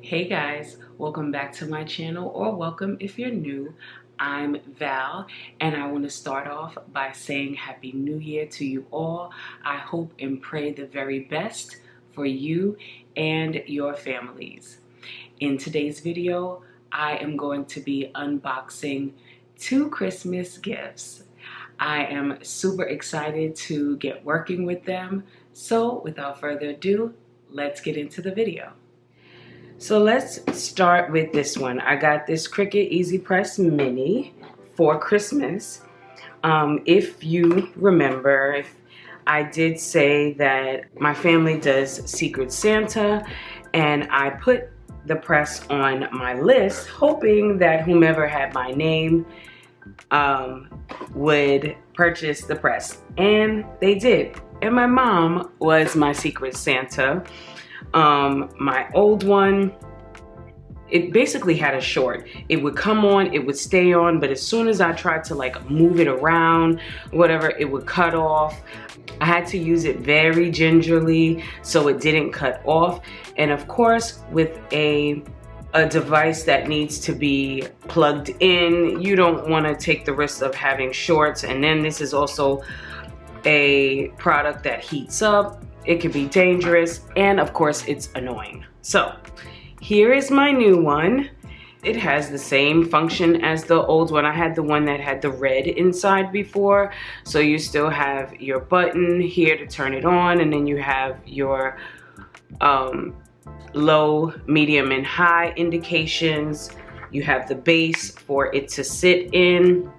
Hey guys, welcome back to my channel, or welcome if you're new. I'm Val, and I want to start off by saying Happy New Year to you all. I hope and pray the very best for you and your families. In today's video, I am going to be unboxing 2 Christmas gifts. I am super excited to get working with them, so without further ado, let's get into the video. So let's start with this one. I got this Cricut EasyPress Mini for Christmas. If you remember, I did say that my family does Secret Santa, and I put the press on my list hoping that whomever had my name would purchase the press, and they did. And my mom was my Secret Santa. My old one, it basically had a short. It would come on, it would stay on, but as soon as I tried to like move it around, whatever, it would cut off. I had to use it very gingerly so it didn't cut off. And of course, with a device that needs to be plugged in, you don't want to take the risk of having shorts. And then this is also a product that heats up. It could be dangerous, and of course it's annoying. So here is my new one. It has the same function as the old one. I had the one that had the red inside before, so you still have your button here to turn it on, and then you have your low, medium, and high indications. You have the base for it to sit in.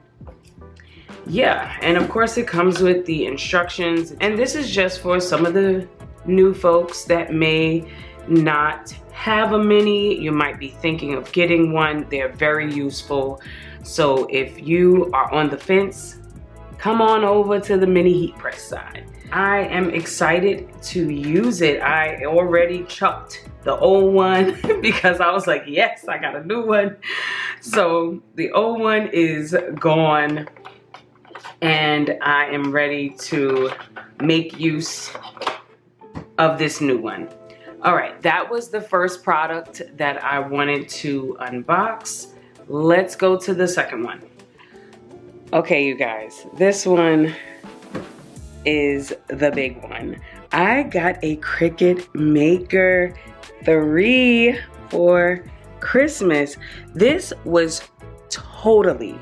Yeah, and of course it comes with the instructions, and this is just for some of the new folks that may not have a mini. You might be thinking of getting one. They're very useful. So if you are on the fence, come on over to the mini heat press side. I am excited to use it. I already chucked the old one because I was like, yes, I got a new one. So the old one is gone, and I am ready to make use of this new one. All right, that was the first product that I wanted to unbox. Let's go to the second one. Okay, you guys, this one is the big one. I got a Cricut Maker 3 for Christmas. This was totally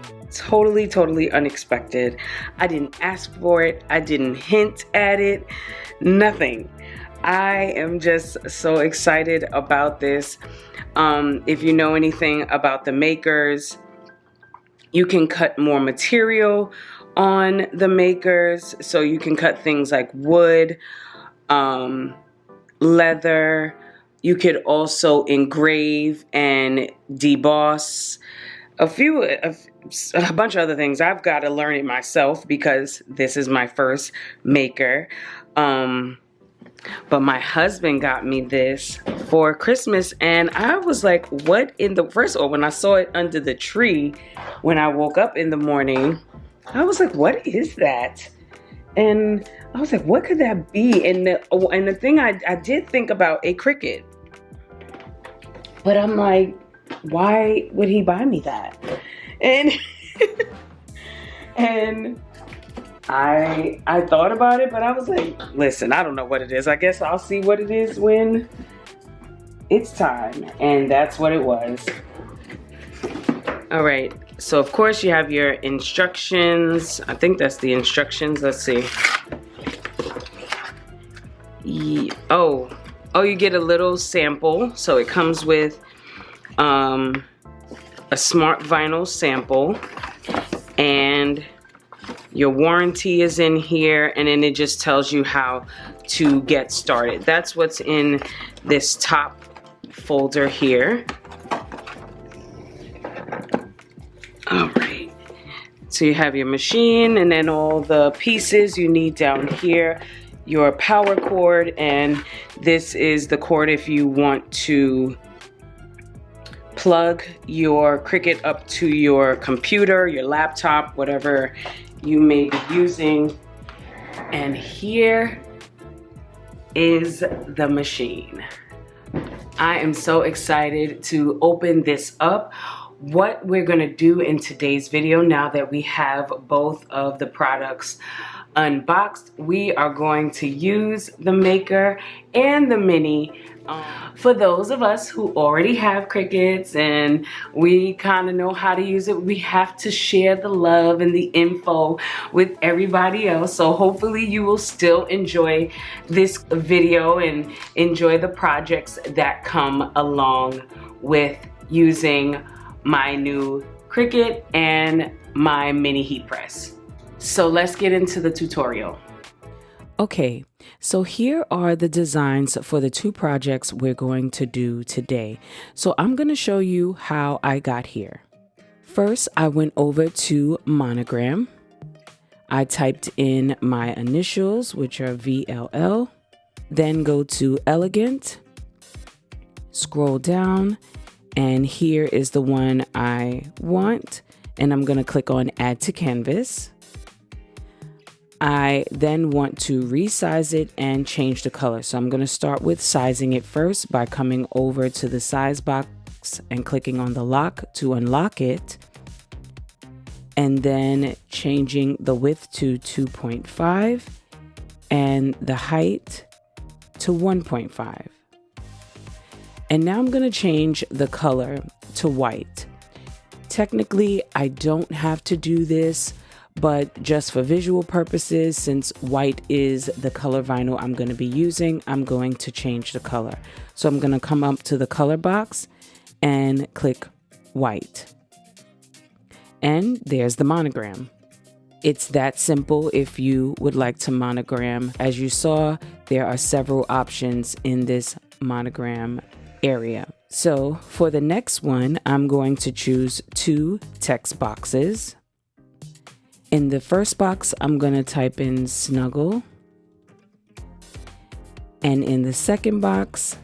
unexpected. I didn't ask for it. I didn't hint at it. Nothing. I am just so excited about this. If you know anything about the Makers, you can cut more material on the Makers. So you can cut things like wood, leather. You could also engrave and deboss a bunch of other things. I've got to learn it myself because this is my first Maker. But my husband got me this for Christmas, and I was like, what in the first, or when I saw it under the tree, when I woke up in the morning, I was like, what is that? And I was like, what could that be? And the thing I did think about a Cricut, but I'm like, why would he buy me that? And and I thought about it, but I was like, listen, I don't know what it is. I guess I'll see what it is when it's time. And that's what it was. All right, so of course you have your instructions. I think that's the instructions. Let's see. Oh, you get a little sample. So it comes with a smart vinyl sample, and your warranty is in here, and then it just tells you how to get started. That's what's in this top folder here. All right, so you have your machine, and then all the pieces you need down here, your power cord, and this is the cord if you want to plug your Cricut up to your computer, your laptop, whatever you may be using. And here is the machine. I am so excited to open this up. What we're gonna do in today's video, now that we have both of the products unboxed, we are going to use the Maker and the Mini. For those of us who already have Cricuts and we kind of know how to use it, we have to share the love and the info with everybody else. So hopefully you will still enjoy this video and enjoy the projects that come along with using my new Cricut and my mini heat press. So let's get into the tutorial. Okay, so here are the designs for the two projects we're going to do today. So I'm going to show you how I got here. First, I went over to Monogram. I typed in my initials, which are VLL. Then go to Elegant, scroll down, and here is the one I want. And I'm going to click on Add to Canvas. I then want to resize it and change the color. So I'm going to start with sizing it first by coming over to the size box and clicking on the lock to unlock it. And then changing the width to 2.5 and the height to 1.5. And now I'm going to change the color to white. Technically, I don't have to do this, but just for visual purposes, since white is the color vinyl I'm going to be using, I'm going to change the color. So I'm going to come up to the color box and click white. And there's the monogram. It's that simple if you would like to monogram. As you saw, there are several options in this monogram area. So for the next one, I'm going to choose two text boxes. In the first box, I'm going to type in snuggle. And in the second box,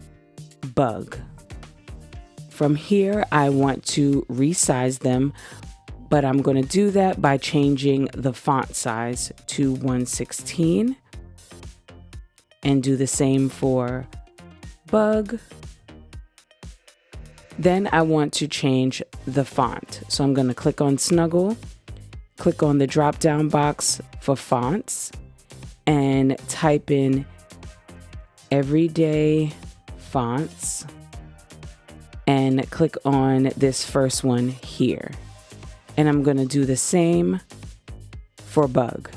bug. From here, I want to resize them, but I'm going to do that by changing the font size to 116. And do the same for bug. Then I want to change the font. So I'm going to click on snuggle. Click on the drop down box for fonts and type in everyday fonts and click on this first one here. And I'm going to do the same for bug.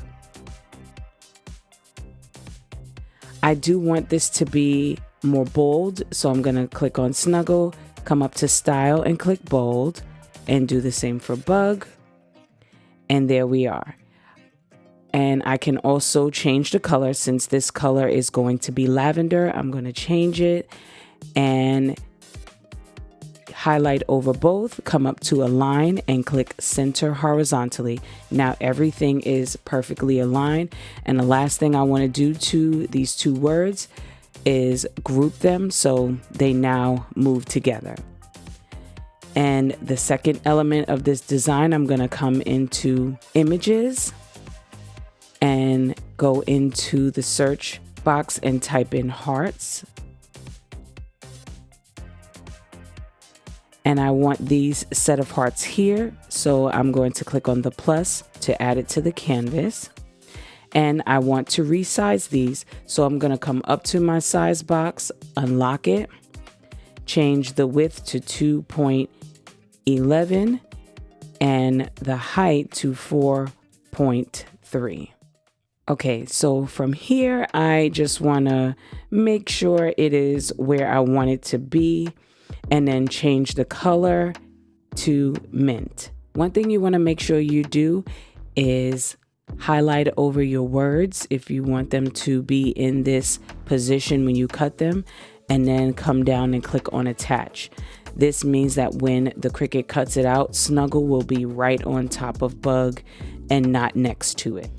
I do want this to be more bold, so I'm going to click on snuggle, come up to style and click bold and do the same for bug. And there we are. And I can also change the color. Since this color is going to be lavender, I'm going to change it and highlight over both, come up to align and click center horizontally. Now everything is perfectly aligned. And the last thing I want to do to these two words is group them so they now move together. And the second element of this design, I'm going to come into images and go into the search box and type in hearts. And I want these set of hearts here. So I'm going to click on the plus to add it to the canvas. And I want to resize these. So I'm going to come up to my size box, unlock it, change the width to 2.11 and the height to 4.3. Okay, so from here, I just want to make sure it is where I want it to be and then change the color to mint. One thing you want to make sure you do is highlight over your words if you want them to be in this position when you cut them, and then come down and click on attach. This means that when the Cricut cuts it out, snuggle will be right on top of bug and not next to it.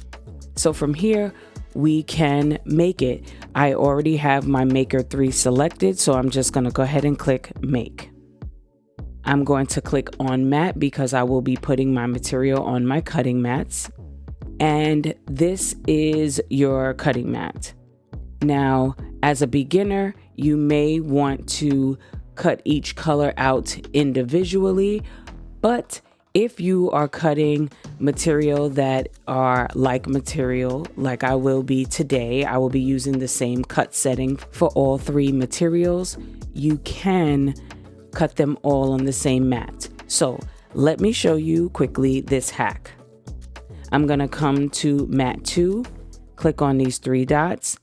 So from here, we can make it. I already have my Maker 3 selected, so I'm just going to go ahead and click Make. I'm going to click on Mat because I will be putting my material on my cutting mats. And this is your cutting mat. Now, as a beginner, you may want to cut each color out individually, but if you are cutting material that are like material, like I will be today, I will be using the same cut setting for all 3 materials, you can cut them all on the same mat. So let me show you quickly this hack. I'm gonna come to mat 2, click on these 3 dots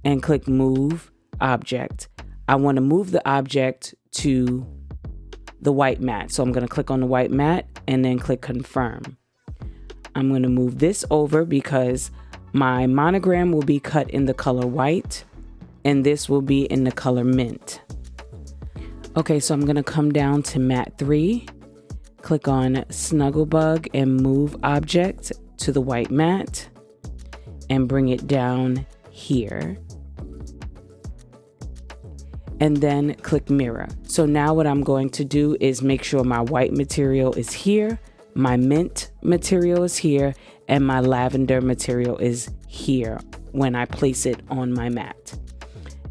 and click move object. I wanna move the object to the white mat. So I'm gonna click on the white mat and then click confirm. I'm gonna move this over because my monogram will be cut in the color white and this will be in the color mint. Okay, so I'm gonna come down to mat 3, click on Snugglebug and move object to the white mat and bring it down here. And then click mirror. So now what I'm going to do is make sure my white material is here, my mint material is here, and my lavender material is here when I place it on my mat.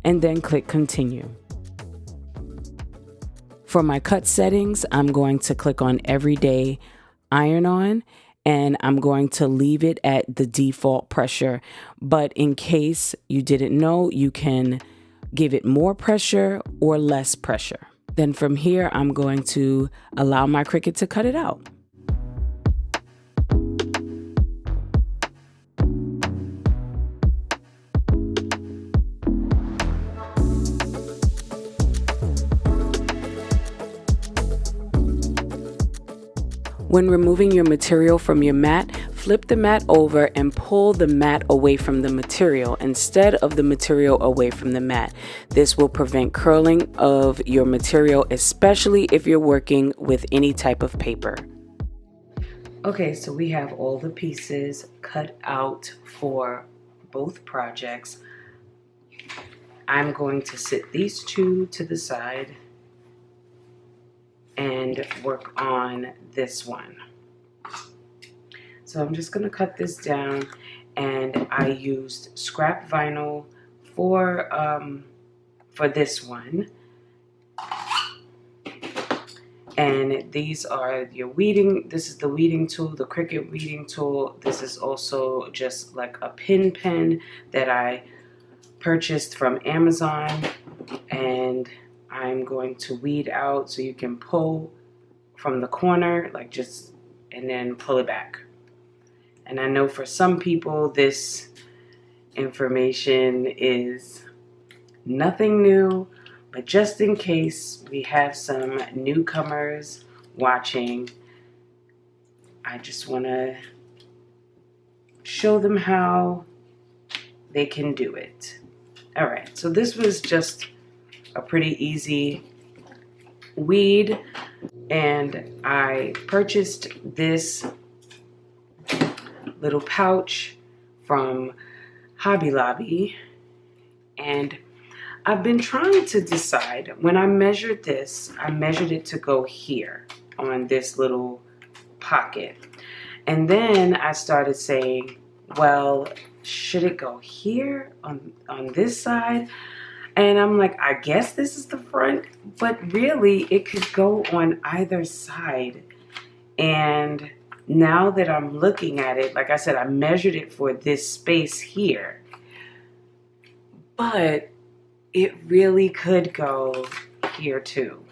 And then click continue. For my cut settings, I'm going to click on everyday iron on, and I'm going to leave it at the default pressure. But in case you didn't know, you can give it more pressure or less pressure. Then from here, I'm going to allow my Cricut to cut it out. When removing your material from your mat, flip the mat over and pull the mat away from the material instead of the material away from the mat. This will prevent curling of your material, especially if you're working with any type of paper. Okay, so we have all the pieces cut out for both projects. I'm going to sit these 2 to the side and work on this one. So I'm just gonna cut this down, and I used scrap vinyl for this one. And these are your weeding. This is the weeding tool, the Cricut weeding tool. This is also just like a pin pen that I purchased from Amazon, and I'm going to weed out so you can pull from the corner, like just, and then pull it back. And I know for some people this information is nothing new, but just in case we have some newcomers watching, I just want to show them how they can do it. All right, so this was just a pretty easy weed, and I purchased this little pouch from Hobby Lobby, and I've been trying to decide. When I measured this, I measured it to go here on this little pocket, and then I started saying, well, should it go here on this side? And I'm like, I guess this is the front, but really it could go on either side. And now that I'm looking at it, like I said, I measured it for this space here, but it really could go here too.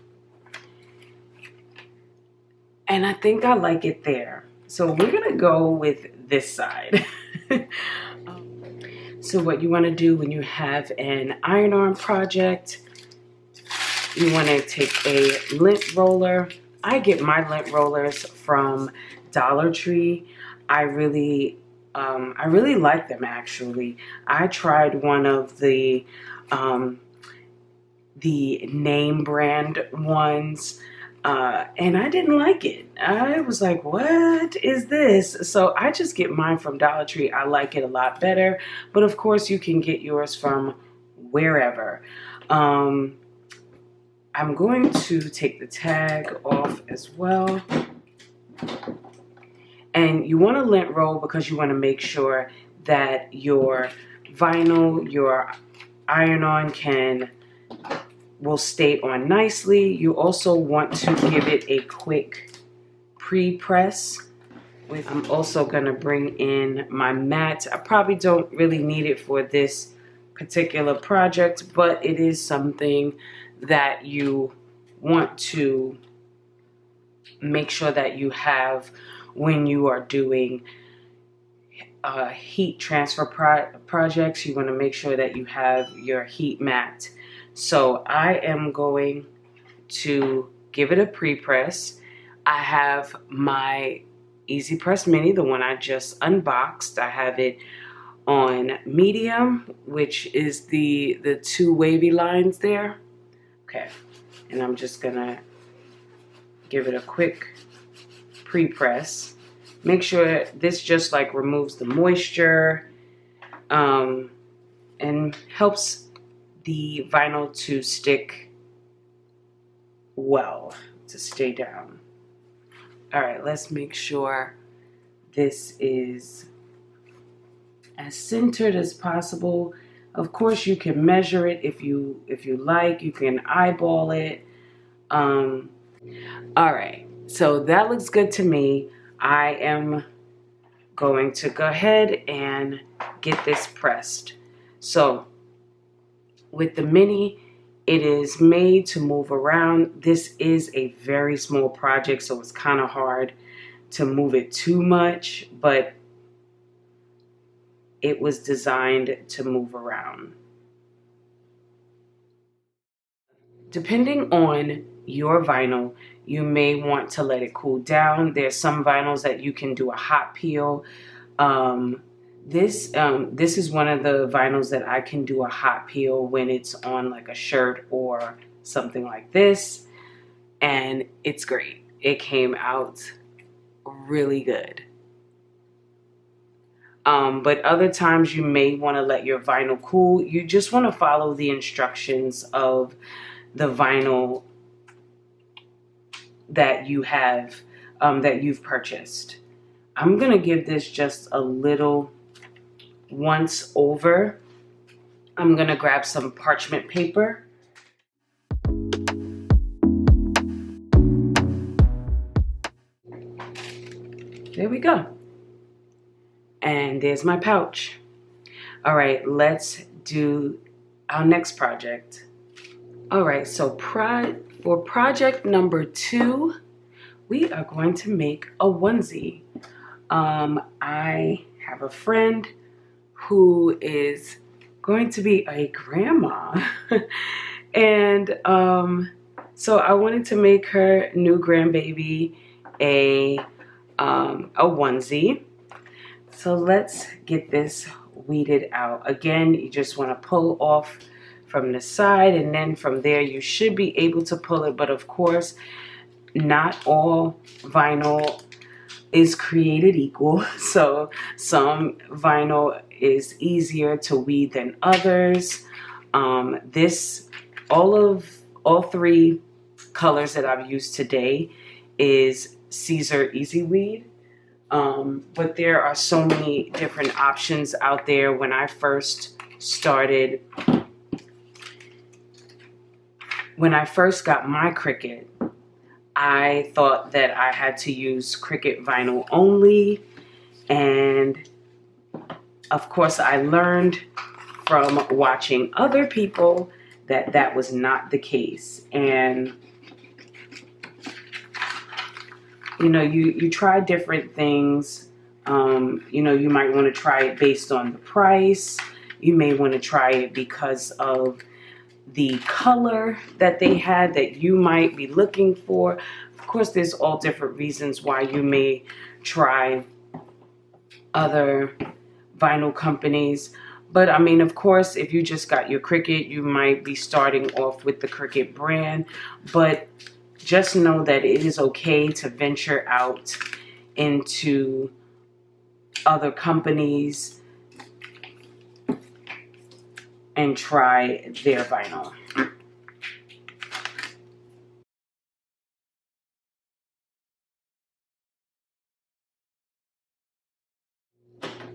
And I think I like it there. So we're gonna go with this side. So what you want to do when you have an iron-on project, you want to take a lint roller. I get my lint rollers from Dollar Tree. I really like them, actually. I tried one of the name brand ones, and I didn't like it. I was like, what is this? So I just get mine from Dollar Tree. I like it a lot better, but of course you can get yours from wherever. I'm going to take the tag off as well. And you want to lint roll because you want to make sure that your vinyl, your iron-on can will stay on nicely. You also want to give it a quick pre-press. I'm also going to bring in my mat. I probably don't really need it for this particular project, but it is something that you want to make sure that you have when you are doing heat transfer projects. You want to make sure that you have your heat mat. So I am going to give it a pre-press. I have my EasyPress Mini, the one I just unboxed. I have it on medium, which is the two wavy lines there. Okay, and I'm just gonna give it a quick pre-press. Make sure this just like removes the moisture and helps the vinyl to stick well, to stay down. All right, let's make sure this is as centered as possible. Of course, you can measure it if you like. You can eyeball it. All right, so that looks good to me. I am going to go ahead and get this pressed. So with the Mini, it is made to move around. This is a very small project, so it's kind of hard to move it too much, but it was designed to move around. Depending on your vinyl, you may want to let it cool down. There's some vinyls that you can do a hot peel. This is one of the vinyls that I can do a hot peel when it's on like a shirt or something like this, and it's great. It came out really good. But other times you may want to let your vinyl cool. You just want to follow the instructions of the vinyl that you have, that you've purchased. I'm gonna give this just a little once over. I'm gonna grab some parchment paper. There we go. And there's my pouch. All right, let's do our next project. All right, so for project number 2, we are going to make a onesie. I have a friend who is going to be a grandma. And so I wanted to make her new grandbaby a onesie. So let's get this weeded out. Again, you just want to pull off from the side, and then from there you should be able to pull it. But of course, not all vinyl is created equal. So some vinyl is easier to weed than others. All 3 colors that I've used today is Siser EasyWeed. But there are so many different options out there. When I first got my Cricut, I thought that I had to use Cricut vinyl only, and of course I learned from watching other people that that was not the case. And you know, you try different things. You know, you might want to try it based on the price. You may want to try it because of the color that they had that you might be looking for. Of course, there's all different reasons why you may try other vinyl companies. But I mean, of course, if you just got your Cricut, you might be starting off with the Cricut brand. But just know that it is okay to venture out into other companies and try their vinyl.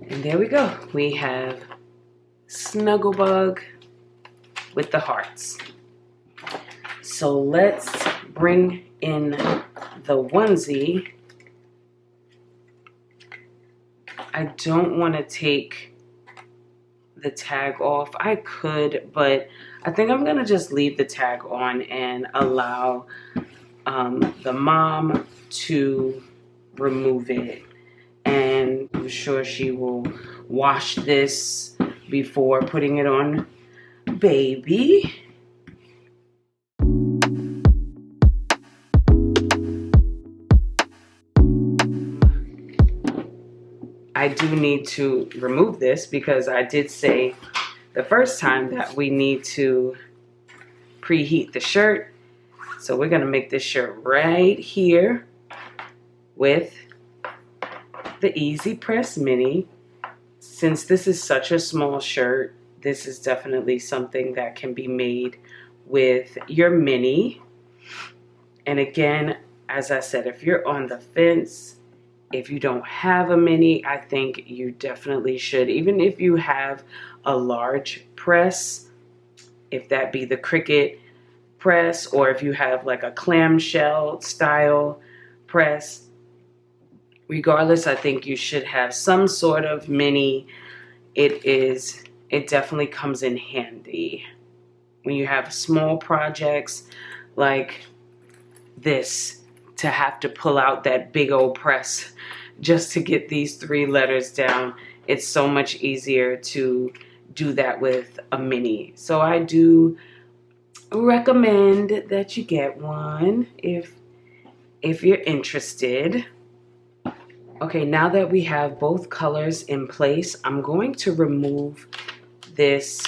And there we go. We have Snugglebug with the hearts. So let's bring in the onesie. I don't want to take the tag off. I could, but I think I'm gonna just leave the tag on and allow the mom to remove it. And I'm sure she will wash this before putting it on baby. I do need to remove this because I did say the first time that we need to preheat the shirt. So we're gonna make this shirt right here with the EasyPress Mini. Since this is such a small shirt, this is definitely something that can be made with your Mini. And again, as I said, if you're on the fence, if you don't have a Mini, I think you definitely should. Even if you have a large press, if that be the Cricut press, or if you have like a clamshell style press, regardless, I think you should have some sort of Mini. It definitely comes in handy when you have small projects like this, to have to pull out that big old press just to get these 3 letters down. It's so much easier to do that with a Mini. So I do recommend that you get one if you're interested. Okay, now that we have both colors in place, I'm going to remove this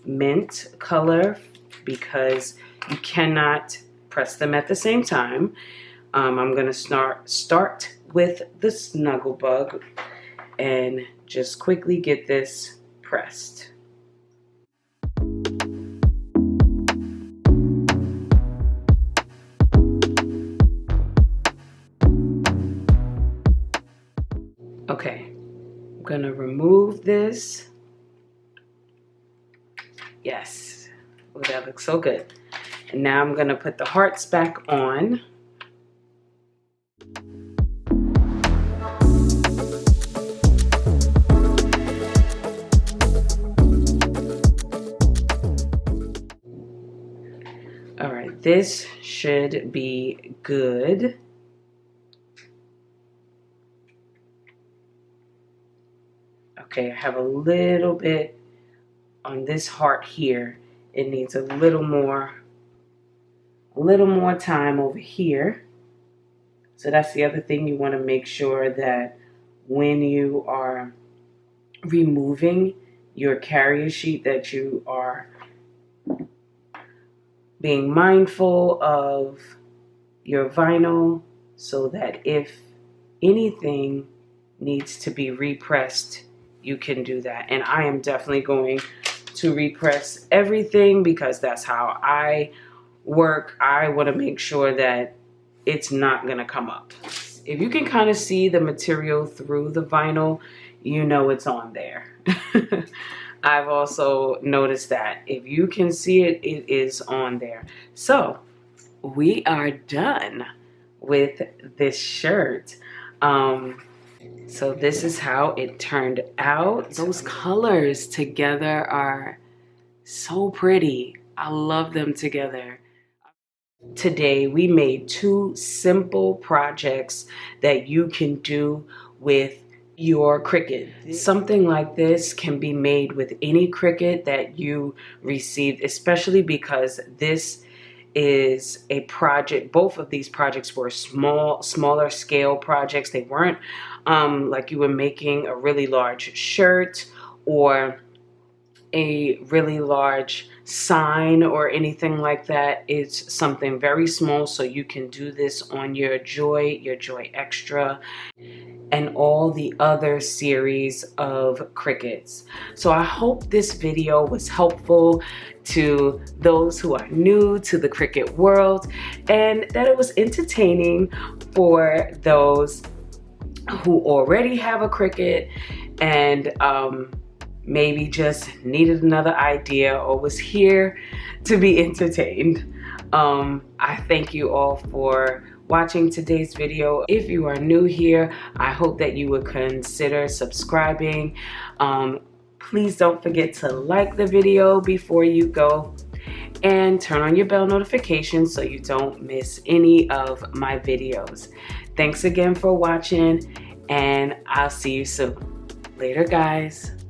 mint color because you cannot press them at the same time. I'm going to start with the Snuggle Bug and just quickly get this pressed. Okay, I'm going to remove this. Yes, oh, that looks so good. And now I'm going to put the hearts back on. All right, this should be good. Okay, I have a little bit on this heart here. It needs a little more time over here. So that's the other thing, you want to make sure that when you are removing your carrier sheet that you are being mindful of your vinyl, so that if anything needs to be repressed, you can do that. And I am definitely going to repress everything because that's how I work. I want to make sure that it's not going to come up. If you can kind of see the material through the vinyl, you know it's on there. I've also noticed that if you can see it, it is on there. So we are done with this shirt. So this is how it turned out. Those colors together are so pretty. I love them together. Today we made 2 simple projects that you can do with your Cricut. Something like this can be made with any Cricut that you received, especially because this is a project. Both of these projects were smaller scale projects. They weren't like you were making a really large shirt or a really large sign or anything like that. It's something very small, so you can do this on your Joy Extra, and all the other series of Cricuts. So I hope this video was helpful to those who are new to the Cricut world, and that it was entertaining for those who already have a Cricut and maybe just needed another idea or was here to be entertained. I thank you all for watching today's video. If you are new here, I hope that you would consider subscribing. Please don't forget to like the video before you go, and turn on your bell notifications so you don't miss any of my videos. Thanks again for watching, and I'll see you soon. Later, guys.